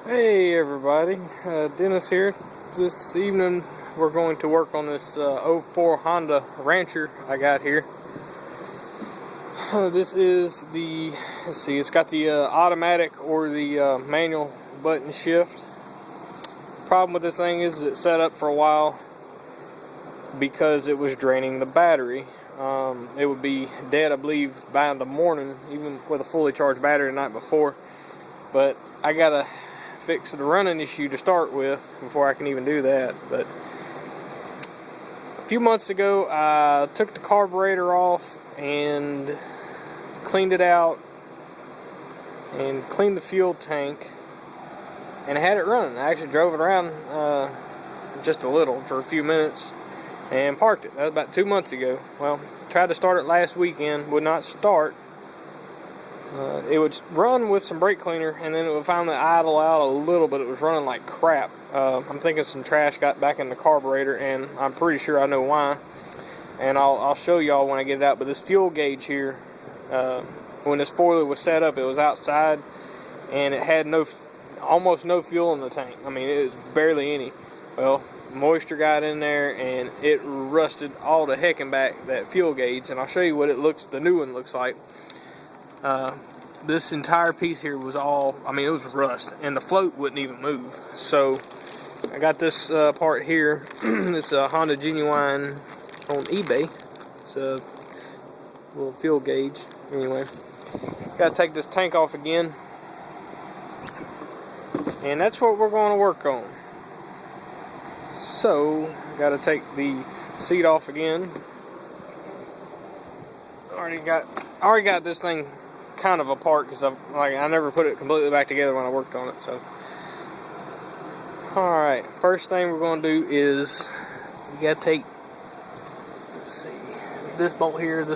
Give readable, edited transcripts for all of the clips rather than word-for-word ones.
Hey everybody, Dennis here. This evening we're going to work on this '04 Honda Rancher I got here. This is the, let's see, it's got the automatic or the manual button shift. Problem with this thing is it's set up for a while because it was draining the battery. It would be dead, I believe, by the morning, even with a fully charged battery the night before. But I gotta fix the running issue to start with before I can even do that. But a few months ago I took the carburetor off and cleaned it out and cleaned the fuel tank and I had it running. I actually drove it around just a little for a few minutes and parked it. That was about 2 months ago. Well, tried to start it last weekend, would not start. It would run with some brake cleaner and then it would finally idle out a little, but it was running like crap. I'm thinking some trash got back in the carburetor and I'm pretty sure I know why. And I'll show y'all when I get it out. But this fuel gauge here, when this foiler was set up, it was outside and it had almost no fuel in the tank. I mean, it was barely any. Well, moisture got in there and it rusted all the heckin' back that fuel gauge. And I'll show you what the new one looks like. This entire piece here was all, I mean, it was rust, and the float wouldn't even move. So I got this part here. It's a Honda Genuine on eBay. It's a little fuel gauge. Anyway, got to take this tank off again, and that's what we're going to work on. So got to take the seat off again. Already got this thing kind of apart because I never put it completely back together when I worked on it. So, all right, first thing we're going to do is you got to take, let's see, this bolt here, and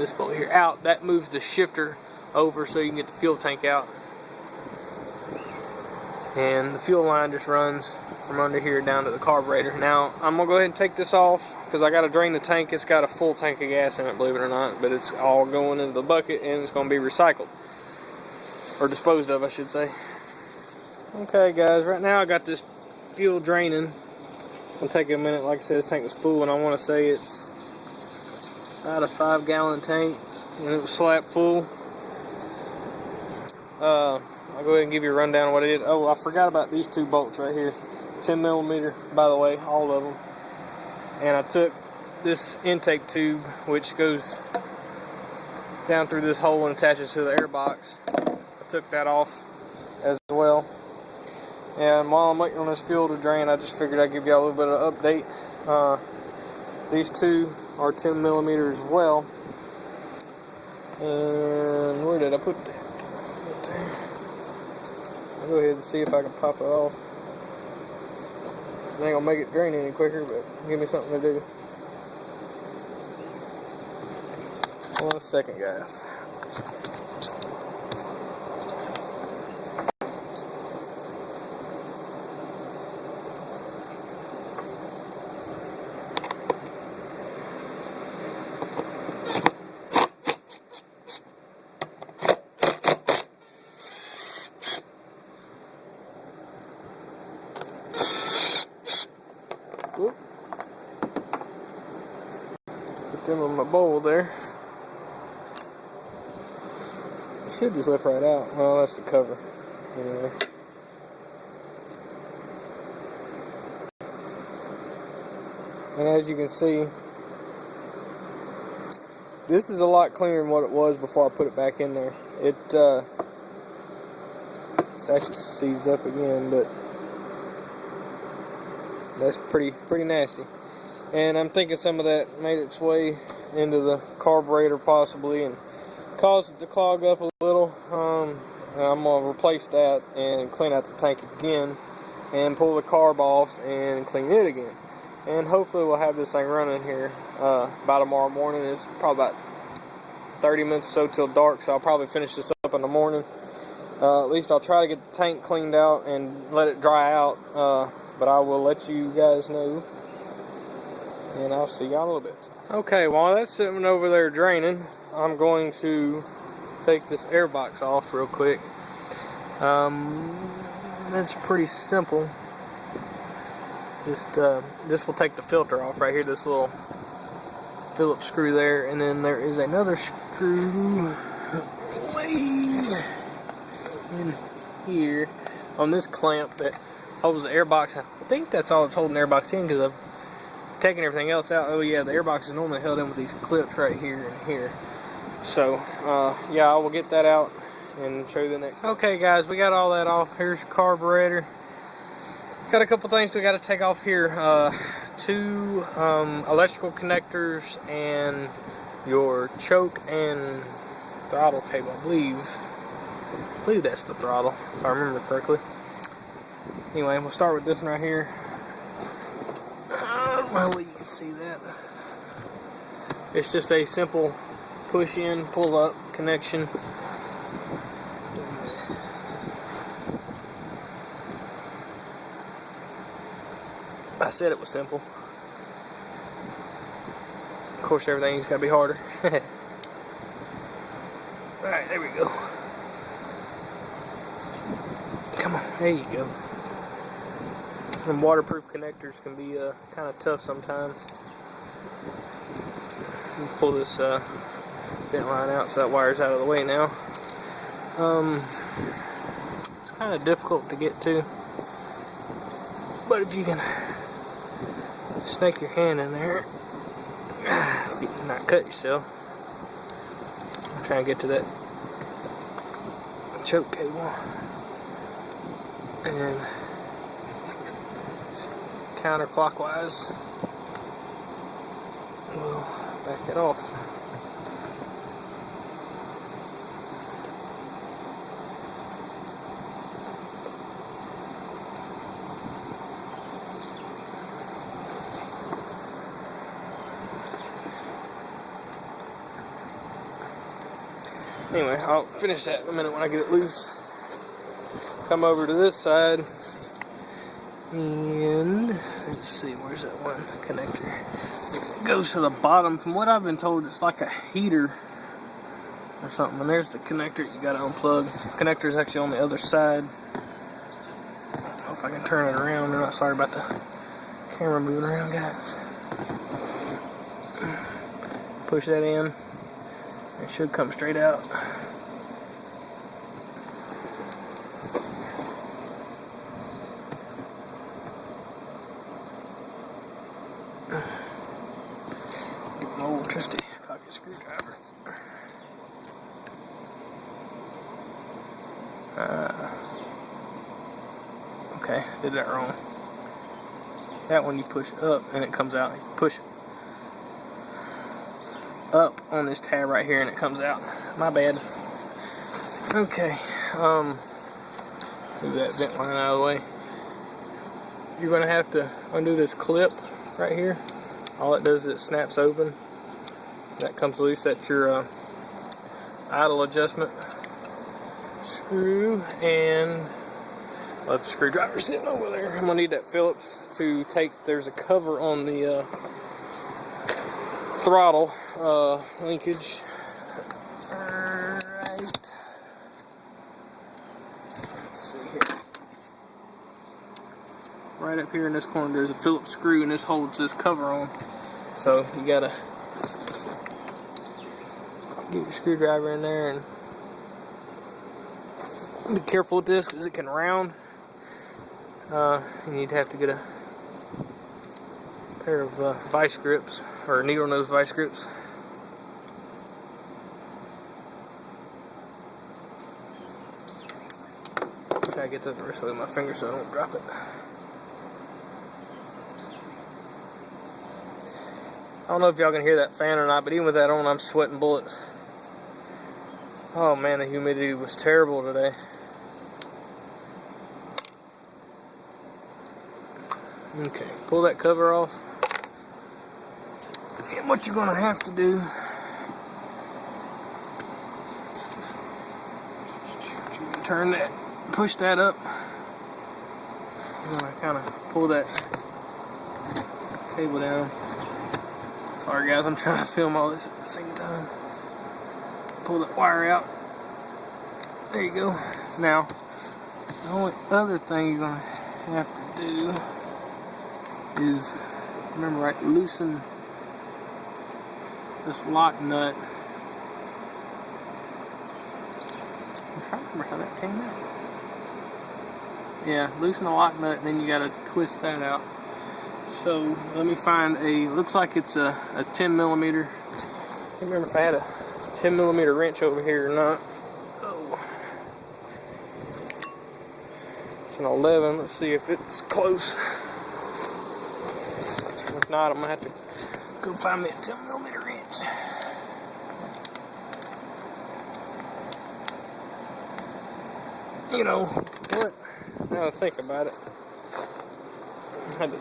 this bolt here out. That moves the shifter over so you can get the fuel tank out, and the fuel line just runs from under here down to the carburetor. Now I'm gonna go ahead and take this off because I got to drain the tank. It's got a full tank of gas in it, believe it or not, but it's all going into the bucket and it's going to be recycled or disposed of, I should say. Okay guys, right now I got this fuel draining. It's gonna take a minute. Like I said, this tank was full, and I want to say it's about a 5-gallon tank, and it was slap full. I'll go ahead and give you a rundown of what it is. Oh, I forgot about these two bolts right here. 10 millimeter, by the way, all of them. And I took this intake tube, which goes down through this hole and attaches to the air box. I took that off as well. And while I'm waiting on this fuel to drain, I just figured I'd give you a little bit of update. These two are 10 millimeter as well. And where did I put that? Right there. I'll go ahead and see if I can pop it off. It ain't gonna make it drain any quicker, but give me something to do. 1 second, guys. Whoop. Put them in my bowl there. It should just lift right out. Well, that's the cover. Anyway. And as you can see, this is a lot cleaner than what it was before I put it back in there. It's actually seized up again, but that's pretty nasty. And I'm thinking some of that made its way into the carburetor possibly and caused it to clog up a little. I'm going to replace that and clean out the tank again and pull the carb off and clean it again. And hopefully we'll have this thing running here by tomorrow morning. It's probably about 30 minutes or so till dark, so I'll probably finish this up in the morning. At least I'll try to get the tank cleaned out and let it dry out. But I will let you guys know, and I'll see y'all in a little bit. Okay, while that's sitting over there draining, I'm going to take this air box off real quick. That's pretty simple. Just this will take the filter off right here, this little Phillips screw there, and then there is another screw way in here on this clamp that holds the airbox. I think that's all it's holding the airbox in, because I've taken everything else out. Oh yeah, the airbox is normally held in with these clips right here and here. So yeah, I will get that out and show you the next. Okay guys, we got all that off. Here's your carburetor. Got a couple things we got to take off here. Two electrical connectors and your choke and throttle cable. I believe that's the throttle, if I remember correctly. Anyway, we'll start with this one right here. I don't know if you can see that. It's just a simple push in, pull up connection. I said it was simple. Of course, everything's got to be harder. Alright, there we go. Come on, there you go. And waterproof connectors can be kind of tough sometimes. Let me pull this vent line out so that wire's out of the way now. It's kind of difficult to get to, but if you can snake your hand in there, if you not cut yourself. I'm trying to get to that choke cable, and counterclockwise we'll back it off. Anyway, I'll finish that in a minute when I get it loose. Come over to this side, and let's see, where's that one connector? It goes to the bottom. From what I've been told, it's like a heater or something. And there's the connector you gotta unplug. The connector is actually on the other side. I don't know if I can turn it around. I'm not sorry about the camera moving around, guys. Push that in. It should come straight out. Get my old trusty pocket screwdriver. Okay, did that wrong. That one you push up and it comes out. You push up on this tab right here and it comes out. My bad. Okay, move that vent line out of the way. You're gonna have to undo this clip right here. All it does is it snaps open. That comes loose. That's your idle adjustment screw, and the screwdriver sitting over there. I'm gonna need that Phillips to take. There's a cover on the throttle linkage. Right. Let's see here. Right up here in this corner, there's a Phillips screw, and this holds this cover on. So you gotta get your screwdriver in there and be careful with this because it can round. You need to have to get a pair of vice grips or needle nose vice grips. Try to get that the rest of my finger so I don't drop it. I don't know if y'all can hear that fan or not, but even with that on, I'm sweating bullets. Oh man, the humidity was terrible today. Okay, pull that cover off. And what you're gonna have to do, turn that, push that up. You're gonna kind of pull that cable down. Sorry guys, I'm trying to film all this at the same time. Pull that wire out. There you go. Now, The only other thing you're gonna have to do is, remember, right, loosen this lock nut. I'm trying to remember how that came out. Yeah, loosen the lock nut, and then you gotta twist that out. So let me find a, looks like it's a 10 millimeter. I can't remember if I had a 10 millimeter wrench over here or not. Oh. It's an 11. Let's see if it's close. If not, I'm gonna have to go find me a 10 millimeter wrench. You know what? Now that I think about it, I had the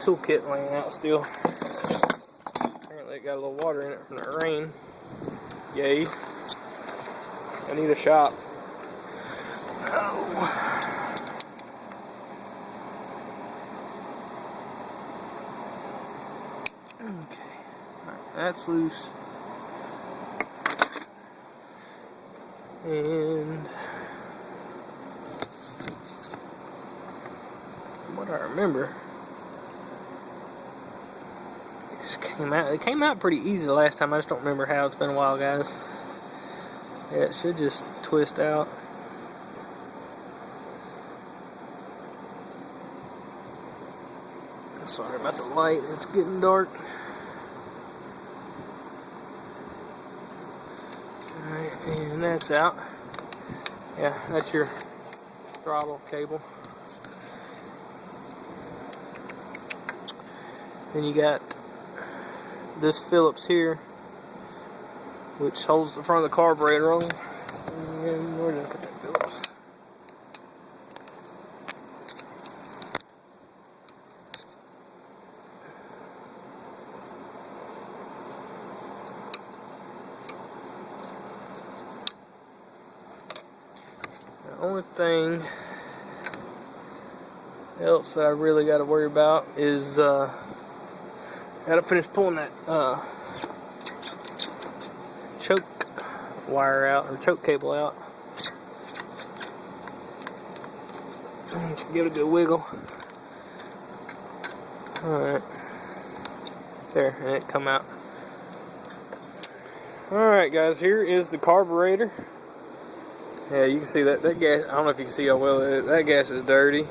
toolkit laying out still. Apparently it got a little water in it from that rain. Yay. I need a shop. Oh. Okay. Alright, that's loose. And what I remember, it came out pretty easy the last time. I just don't remember how. It's been a while, guys. Yeah, it should just twist out. Sorry about the light, it's getting dark. Alright, and that's out. Yeah, that's your throttle cable. Then you got this Phillips here, which holds the front of the carburetor on. And where did I put that Phillips? The only thing else that I really got to worry about is gotta finish pulling that choke wire out, or choke cable out. Give it a good wiggle. Alright. There, and it come out. Alright guys, here is the carburetor. Yeah, you can see that gas, I don't know if you can see how well it is. That gas is dirty.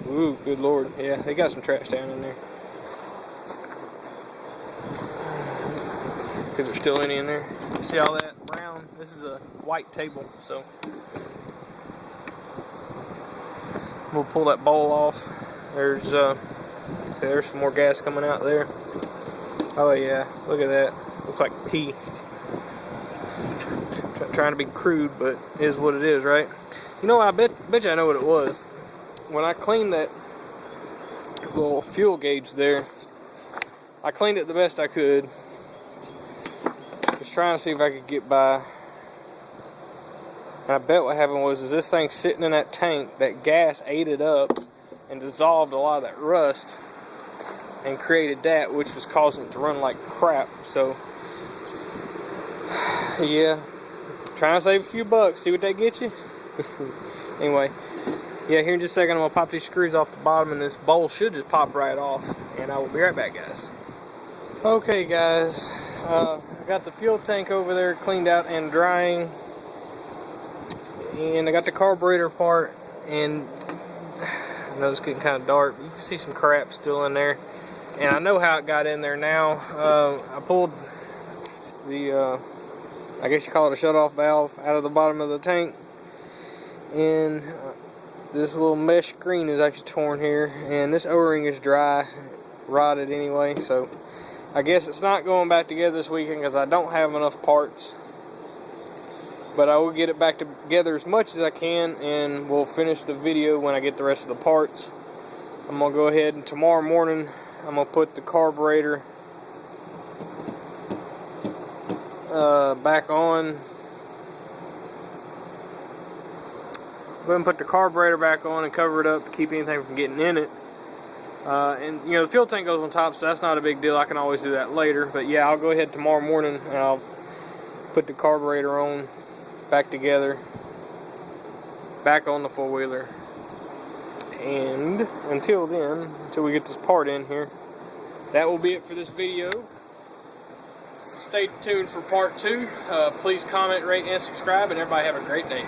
Ooh, good lord. Yeah, they got some trash down in there. If there's still any in there. See all that brown? This is a white table, so we'll pull that bowl off. There's see, there's some more gas coming out there. Oh yeah, look at that. Looks like pee. Trying to be crude, but it is what it is, right? You know what? I bet you I know what it was. When I cleaned that little fuel gauge there, I cleaned it the best I could. Just trying to see if I could get by. And I bet what happened was, is this thing sitting in that tank, that gas ate it up and dissolved a lot of that rust and created that, which was causing it to run like crap. So yeah, trying to save a few bucks, see what that gets you. Anyway, yeah, here in just a second I'm gonna pop these screws off the bottom, and this bowl should just pop right off, and I will be right back, guys. Okay guys, I got the fuel tank over there cleaned out and drying, and I got the carburetor part, and I know it's getting kind of dark. You can see some crap still in there, and I know how it got in there now. I pulled the I guess you call it a shut-off valve out of the bottom of the tank, and this little mesh screen is actually torn here, and this O-ring is dry, rotted anyway, so I guess it's not going back together this weekend because I don't have enough parts. But I will get it back together as much as I can, and we'll finish the video when I get the rest of the parts. I'm going to go ahead and tomorrow morning I'm going to put the carburetor back on. Go ahead and put the carburetor back on and cover it up to keep anything from getting in it. And you know, the fuel tank goes on top, so that's not a big deal. I can always do that later. But yeah, I'll go ahead tomorrow morning and I'll put the carburetor on back together. back on the four-wheeler. And until then, until we get this part in here, that will be it for this video. Stay tuned for part 2. Please comment, rate, and subscribe, and everybody have a great day.